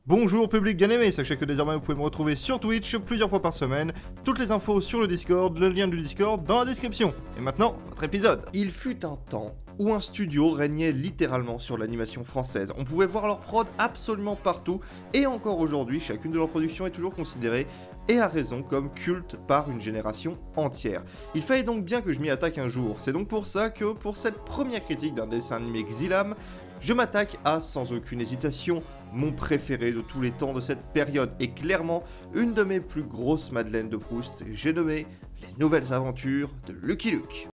Bonjour public bien aimé, sachez que désormais vous pouvez me retrouver sur Twitch plusieurs fois par semaine, toutes les infos sur le Discord, le lien du Discord dans la description. Et maintenant, votre épisode. Il fut un temps où un studio régnait littéralement sur l'animation française. On pouvait voir leur prod absolument partout, et encore aujourd'hui, chacune de leurs productions est toujours considérée, et à raison, comme culte par une génération entière. Il fallait donc bien que je m'y attaque un jour, c'est donc pour ça que pour cette première critique d'un dessin animé Xylam, je m'attaque à, sans aucune hésitation, mon préféré de tous les temps de cette période, et clairement une de mes plus grosses madeleines de Proust, j'ai nommé Les Nouvelles Aventures de Lucky Luke.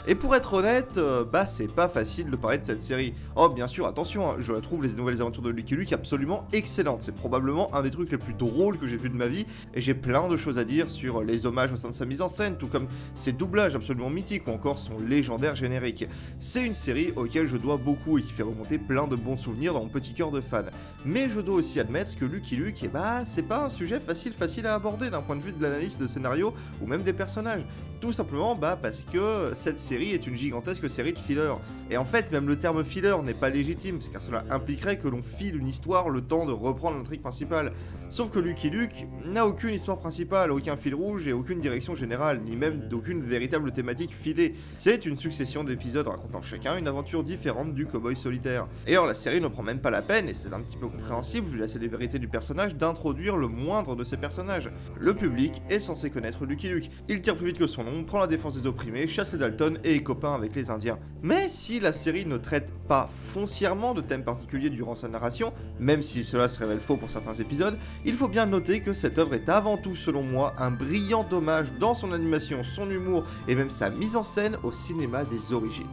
Et pour être honnête, c'est pas facile de parler de cette série. Oh bien sûr, attention, hein, je la trouve Les Nouvelles Aventures de Lucky Luke absolument excellente. C'est probablement un des trucs les plus drôles que j'ai vu de ma vie, et j'ai plein de choses à dire sur les hommages au sein de sa mise en scène, tout comme ses doublages absolument mythiques, ou encore son légendaire générique. C'est une série auquel je dois beaucoup et qui fait remonter plein de bons souvenirs dans mon petit cœur de fan. Mais je dois aussi admettre que Lucky Luke, c'est pas un sujet facile à aborder d'un point de vue de l'analyse de scénario, ou même des personnages. Tout simplement parce que cette série est une gigantesque série de fillers. Et en fait, même le terme filler n'est pas légitime, car cela impliquerait que l'on file une histoire le temps de reprendre l'intrigue principale. Sauf que Lucky Luke n'a aucune histoire principale, aucun fil rouge et aucune direction générale, ni même d'aucune véritable thématique filée. C'est une succession d'épisodes racontant chacun une aventure différente du cowboy solitaire. D'ailleurs, la série ne prend même pas la peine, et c'est un petit peu compréhensible vu la célébrité du personnage, d'introduire le moindre de ses personnages. Le public est censé connaître Lucky Luke. Il tire plus vite que son nom, prend la défense des opprimés, chasse les Dalton et est copain avec les Indiens. Mais si la série ne traite pas foncièrement de thèmes particuliers durant sa narration, même si cela se révèle faux pour certains épisodes, il faut bien noter que cette œuvre est avant tout, selon moi, un brillant hommage dans son animation, son humour et même sa mise en scène au cinéma des origines.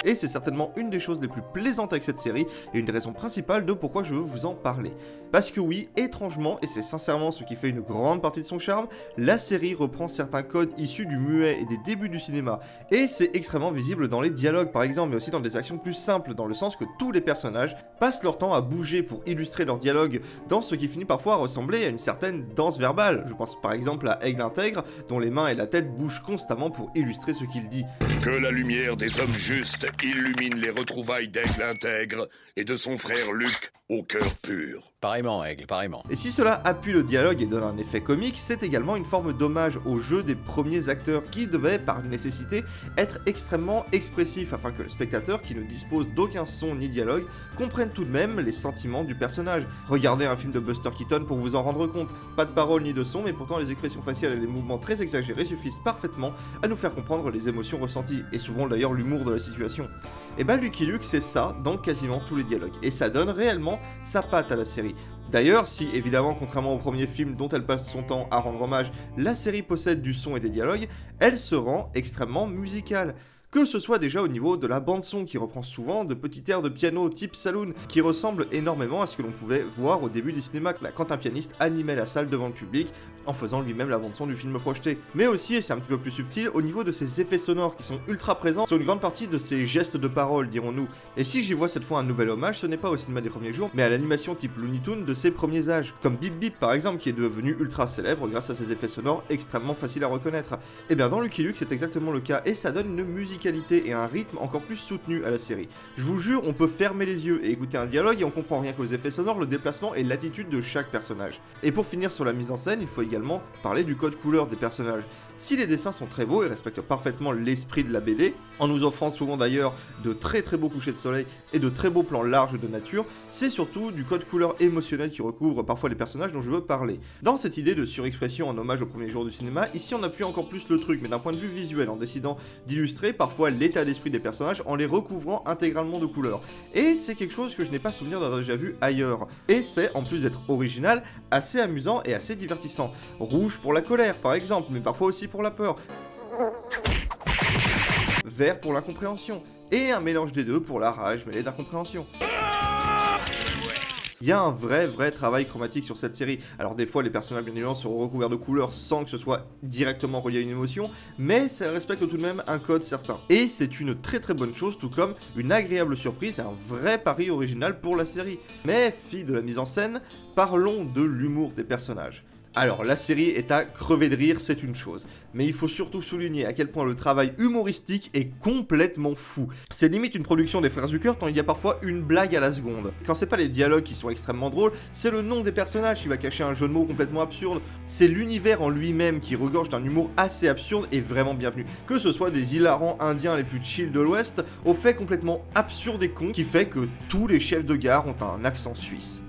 Et c'est certainement une des choses les plus plaisantes avec cette série, et une des raisons principales de pourquoi je veux vous en parler. Parce que oui, étrangement, et c'est sincèrement ce qui fait une grande partie de son charme, la série reprend certains codes issus du muet et des débuts du cinéma, et c'est extrêmement visible dans les dialogues par exemple, mais aussi dans des actions plus simples, dans le sens que tous les personnages passent leur temps à bouger pour illustrer leurs dialogues, dans ce qui finit parfois à ressembler à une certaine danse verbale. Je pense par exemple à Aigle Intègre, dont les mains et la tête bougent constamment pour illustrer ce qu'il dit. Que la lumière des hommes justes illumine les retrouvailles d'Aigle Intègre et de son frère Luc au cœur pur. Pareillement, Aigle, pareillement. Et si cela appuie le dialogue et donne un effet comique, c'est également une forme d'hommage au jeu des premiers acteurs qui devaient, par nécessité, être extrêmement expressifs afin que le spectateur, qui ne dispose d'aucun son ni dialogue, comprenne tout de même les sentiments du personnage. Regardez un film de Buster Keaton pour vous en rendre compte. Pas de paroles ni de son, mais pourtant les expressions faciales et les mouvements très exagérés suffisent parfaitement à nous faire comprendre les émotions ressenties, et souvent d'ailleurs l'humour de la situation. Et Lucky Luke c'est ça dans quasiment tous les dialogues, et ça donne réellement sa patte à la série. D'ailleurs, si évidemment, contrairement au premier film dont elle passe son temps à rendre hommage, la série possède du son et des dialogues, elle se rend extrêmement musicale. Que ce soit déjà au niveau de la bande-son qui reprend souvent de petits airs de piano type saloon qui ressemblent énormément à ce que l'on pouvait voir au début du cinéma quand un pianiste animait la salle devant le public en faisant lui-même la bande-son du film projeté. Mais aussi, et c'est un petit peu plus subtil, au niveau de ses effets sonores qui sont ultra présents sur une grande partie de ses gestes de parole, dirons-nous. Et si j'y vois cette fois un nouvel hommage, ce n'est pas au cinéma des premiers jours, mais à l'animation type Looney Tunes de ses premiers âges, comme Bip Bip par exemple, qui est devenu ultra célèbre grâce à ses effets sonores extrêmement faciles à reconnaître. Et bien dans Lucky Luke c'est exactement le cas, et ça donne une musicalité et un rythme encore plus soutenu à la série. Je vous jure, on peut fermer les yeux et écouter un dialogue et on comprend rien qu'aux effets sonores, le déplacement et l'attitude de chaque personnage. Et pour finir sur la mise en scène, il faut également parler du code couleur des personnages. Si les dessins sont très beaux et respectent parfaitement l'esprit de la BD, en nous offrant souvent d'ailleurs de très beaux couchers de soleil et de très beaux plans larges de nature, c'est surtout du code couleur émotionnel qui recouvre parfois les personnages dont je veux parler. Dans cette idée de surexpression en hommage au premier jour du cinéma, ici on appuie encore plus le truc, mais d'un point de vue visuel, en décidant d'illustrer parfois l'état d'esprit des personnages en les recouvrant intégralement de couleurs. Et c'est quelque chose que je n'ai pas souvenir d'avoir déjà vu ailleurs. Et c'est, en plus d'être original, assez amusant et assez divertissant. Rouge pour la colère par exemple, mais parfois aussi pour la peur. sévère pour l'incompréhension, et un mélange des deux pour la rage mêlée d'incompréhension. Il y a un vrai travail chromatique sur cette série. Alors des fois les personnages bien évidemment seront recouverts de couleurs sans que ce soit directement relié à une émotion, mais ça respecte tout de même un code certain. Et c'est une très bonne chose, tout comme une agréable surprise et un vrai pari original pour la série. Mais fille de la mise en scène, parlons de l'humour des personnages. Alors, la série est à crever de rire, c'est une chose. Mais il faut surtout souligner à quel point le travail humoristique est complètement fou. C'est limite une production des frères Zucker tant il y a parfois une blague à la seconde. Quand c'est pas les dialogues qui sont extrêmement drôles, c'est le nom des personnages qui va cacher un jeu de mots complètement absurde. C'est l'univers en lui-même qui regorge d'un humour assez absurde et vraiment bienvenu. Que ce soit des hilarants indiens les plus chill de l'Ouest, au fait complètement absurde et con qui fait que tous les chefs de gare ont un accent suisse.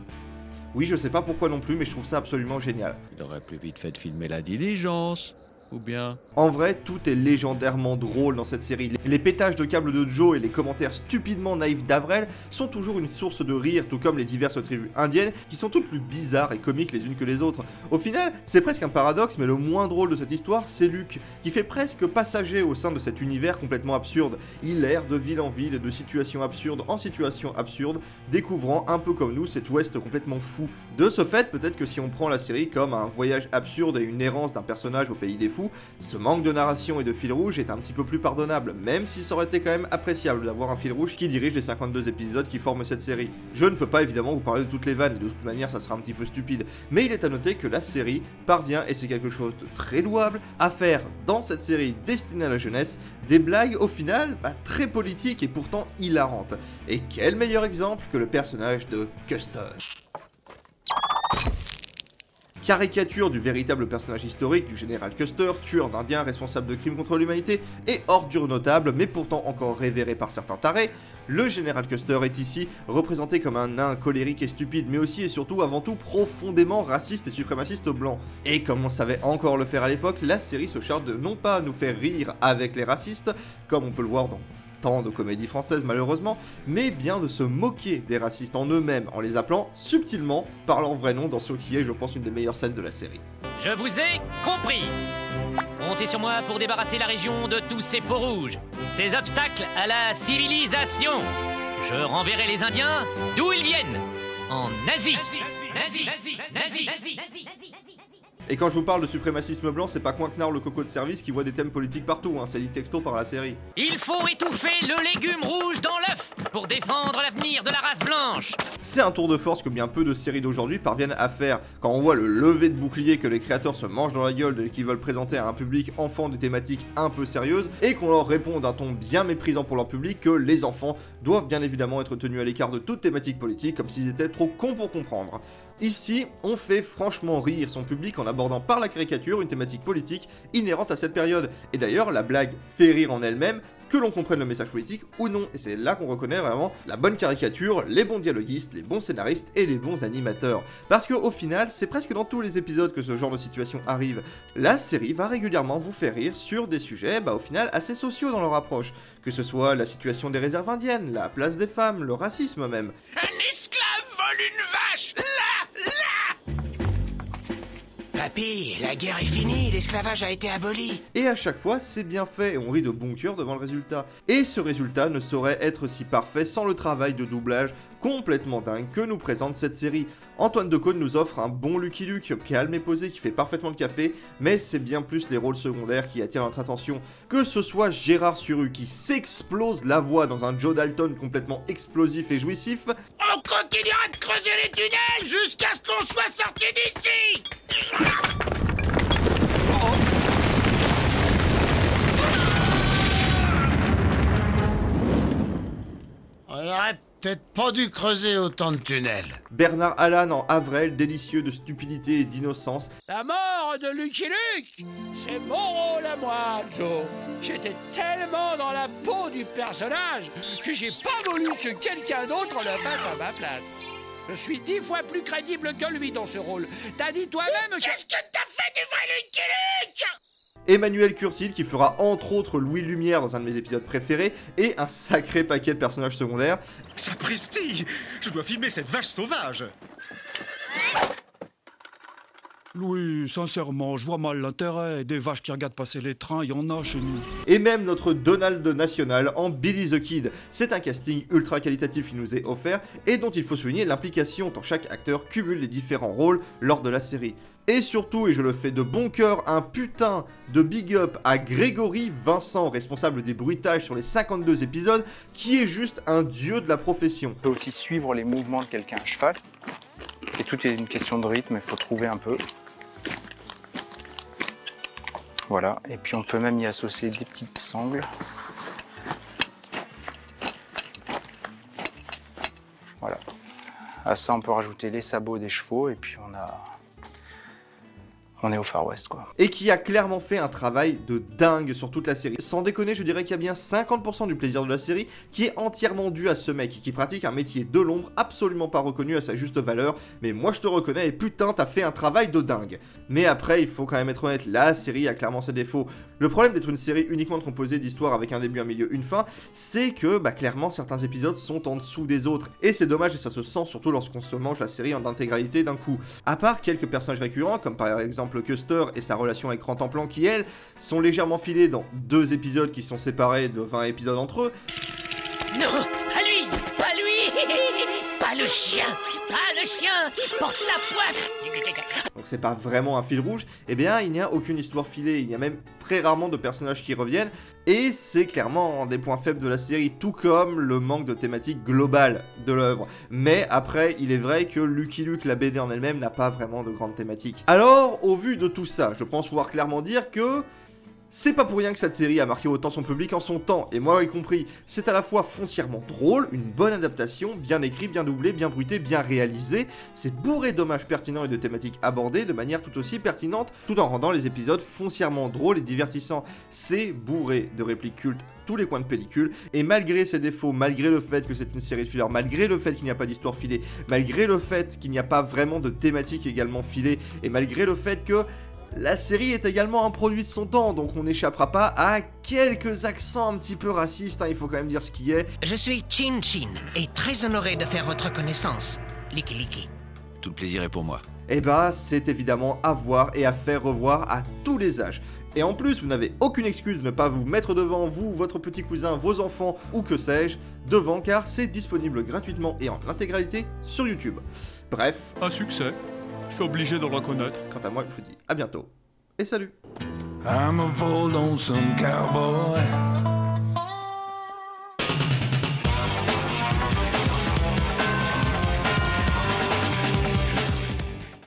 Oui, je sais pas pourquoi non plus, mais je trouve ça absolument génial. Il aurait plus vite fait de filmer la diligence, ou bien... En vrai, tout est légendairement drôle dans cette série. Les pétages de câbles de Joe et les commentaires stupidement naïfs d'Avrel sont toujours une source de rire, tout comme les diverses tribus indiennes, qui sont toutes plus bizarres et comiques les unes que les autres. Au final, c'est presque un paradoxe, mais le moins drôle de cette histoire, c'est Luke, qui fait presque passager au sein de cet univers complètement absurde. Il erre de ville en ville, de situation absurde en situation absurde, découvrant, un peu comme nous, cet ouest complètement fou. De ce fait, peut-être que si on prend la série comme un voyage absurde et une errance d'un personnage au pays des fous, ce manque de narration et de fil rouge est un petit peu plus pardonnable, même si ça aurait été quand même appréciable d'avoir un fil rouge qui dirige les 52 épisodes qui forment cette série. Je ne peux pas évidemment vous parler de toutes les vannes, et de toute manière ça sera un petit peu stupide, mais il est à noter que la série parvient, et c'est quelque chose de très louable, à faire dans cette série destinée à la jeunesse, des blagues au final très politiques et pourtant hilarantes. Et quel meilleur exemple que le personnage de Custer. Caricature du véritable personnage historique du général Custer, tueur d'Indiens responsable de crimes contre l'humanité et ordure notable, mais pourtant encore révéré par certains tarés, le général Custer est ici représenté comme un nain colérique et stupide, mais aussi et surtout avant tout profondément raciste et suprémaciste blanc. Et comme on savait encore le faire à l'époque, la série se charge de non pas nous faire rire avec les racistes, comme on peut le voir dans tant de comédies françaises malheureusement, mais bien de se moquer des racistes en eux-mêmes, en les appelant subtilement par leur vrai nom dans ce qui est, je pense, une des meilleures scènes de la série. Je vous ai compris. Comptez sur moi pour débarrasser la région de tous ces faux rouges, ces obstacles à la civilisation. Je renverrai les Indiens d'où ils viennent, en Asie. Et quand je vous parle de suprémacisme blanc, c'est pas Coinquenard le coco de service qui voit des thèmes politiques partout, c'est dit texto par la série. Il faut étouffer le légume rouge dans l'œuf pour défendre l'avenir de la race blanche. C'est un tour de force que bien peu de séries d'aujourd'hui parviennent à faire. Quand on voit le lever de bouclier que les créateurs se mangent dans la gueule dès qu'ils veulent présenter à un public enfant des thématiques un peu sérieuses, et qu'on leur répond d'un ton bien méprisant pour leur public que les enfants doivent bien évidemment être tenus à l'écart de toute thématique politique comme s'ils étaient trop cons pour comprendre. Ici, on fait franchement rire son public en abordant par la caricature une thématique politique inhérente à cette période. Et d'ailleurs, la blague fait rire en elle-même, que l'on comprenne le message politique ou non. Et c'est là qu'on reconnaît vraiment la bonne caricature, les bons dialoguistes, les bons scénaristes et les bons animateurs. Parce qu'au final, c'est presque dans tous les épisodes que ce genre de situation arrive. La série va régulièrement vous faire rire sur des sujets, au final, assez sociaux dans leur approche. Que ce soit la situation des réserves indiennes, la place des femmes, le racisme même. Un esclave vole une vache. Papy, la guerre est finie, l'esclavage a été aboli. Et à chaque fois, c'est bien fait et on rit de bon cœur devant le résultat. Et ce résultat ne saurait être si parfait sans le travail de doublage complètement dingue que nous présente cette série. Antoine Decaune nous offre un bon Lucky Luke, calme et posé, qui fait parfaitement le café, mais c'est bien plus les rôles secondaires qui attirent notre attention. Que ce soit Gérard Suru qui s'explose la voix dans un Joe Dalton complètement explosif et jouissif. On continuera de creuser les tunnels jusqu'à ce qu'on soit sorti d'ici. On aurait peut-être pas dû creuser autant de tunnels. Bernard Allan en Avrel, délicieux de stupidité et d'innocence. La mort de Lucky Luke, c'est mon rôle à moi, Joe. J'étais tellement dans la peau du personnage que j'ai pas voulu que quelqu'un d'autre le fasse à ma place. Je suis 10 fois plus crédible que lui dans ce rôle. T'as dit toi-même que... Qu'est-ce que t'as fait du vrai Lucky Luke ? Emmanuel Curtil qui fera entre autres Louis Lumière dans un de mes épisodes préférés et un sacré paquet de personnages secondaires. Sapristi, je dois filmer cette vache sauvage. Louis, sincèrement, je vois mal l'intérêt. Des vaches qui regardent passer les trains, il y en a chez nous. Et même notre Donald national en Billy the Kid. C'est un casting ultra qualitatif qui nous est offert et dont il faut souligner l'implication tant chaque acteur cumule les différents rôles lors de la série. Et surtout, et je le fais de bon cœur, un putain de big up à Grégory Vincent, responsable des bruitages sur les 52 épisodes, qui est juste un dieu de la profession. On peut aussi suivre les mouvements de quelqu'un à cheval. Et tout est une question de rythme, il faut trouver un peu. Voilà, et puis on peut même y associer des petites sangles. Voilà. À ça, on peut rajouter les sabots des chevaux, et puis on est au Far West, quoi. Et qui a clairement fait un travail de dingue sur toute la série. Sans déconner, je dirais qu'il y a bien 50% du plaisir de la série qui est entièrement dû à ce mec qui pratique un métier de l'ombre absolument pas reconnu à sa juste valeur, mais moi je te reconnais et putain t'as fait un travail de dingue. Mais après, il faut quand même être honnête, la série a clairement ses défauts. Le problème d'être une série uniquement composée d'histoires avec un début, un milieu, une fin, c'est que clairement certains épisodes sont en dessous des autres. Et c'est dommage et ça se sent surtout lorsqu'on se mange la série en intégralité d'un coup. À part quelques personnages récurrents, comme par exemple Custer et sa relation avec Rantanplan qui, elles, sont légèrement filées dans 2 épisodes qui sont séparés de 20 épisodes entre eux. Non, à lui, pas lui, pas le chien, il porte la poisse. Donc c'est pas vraiment un fil rouge, et bien il n'y a aucune histoire filée, il y a même très rarement de personnages qui reviennent, et c'est clairement un des points faibles de la série, tout comme le manque de thématique globale de l'œuvre. Mais après, il est vrai que Lucky Luke, la BD en elle-même, n'a pas vraiment de grande thématique. Alors, au vu de tout ça, je pense pouvoir clairement dire que c'est pas pour rien que cette série a marqué autant son public en son temps, et moi y compris. C'est à la fois foncièrement drôle, une bonne adaptation, bien écrit, bien doublé, bien bruité, bien réalisé. C'est bourré d'hommages pertinents et de thématiques abordées de manière tout aussi pertinente, tout en rendant les épisodes foncièrement drôles et divertissants. C'est bourré de répliques cultes tous les coins de pellicule, et malgré ses défauts, malgré le fait que c'est une série de fillers, malgré le fait qu'il n'y a pas d'histoire filée, malgré le fait qu'il n'y a pas vraiment de thématique également filée, et malgré le fait que la série est également un produit de son temps, donc on n'échappera pas à quelques accents un petit peu racistes, il faut quand même dire ce qui est. Je suis Chin Chin et très honoré de faire votre connaissance. Liki Liki. Tout le plaisir est pour moi. Et c'est évidemment à voir et à faire revoir à tous les âges. Et en plus, vous n'avez aucune excuse de ne pas vous mettre devant, vous, votre petit cousin, vos enfants, ou que sais-je, devant, car c'est disponible gratuitement et en intégralité sur YouTube. Bref. Un succès. Je suis obligé de le reconnaître. Quant à moi, je vous dis à bientôt et salut. I'm a poor lonesome cowboy.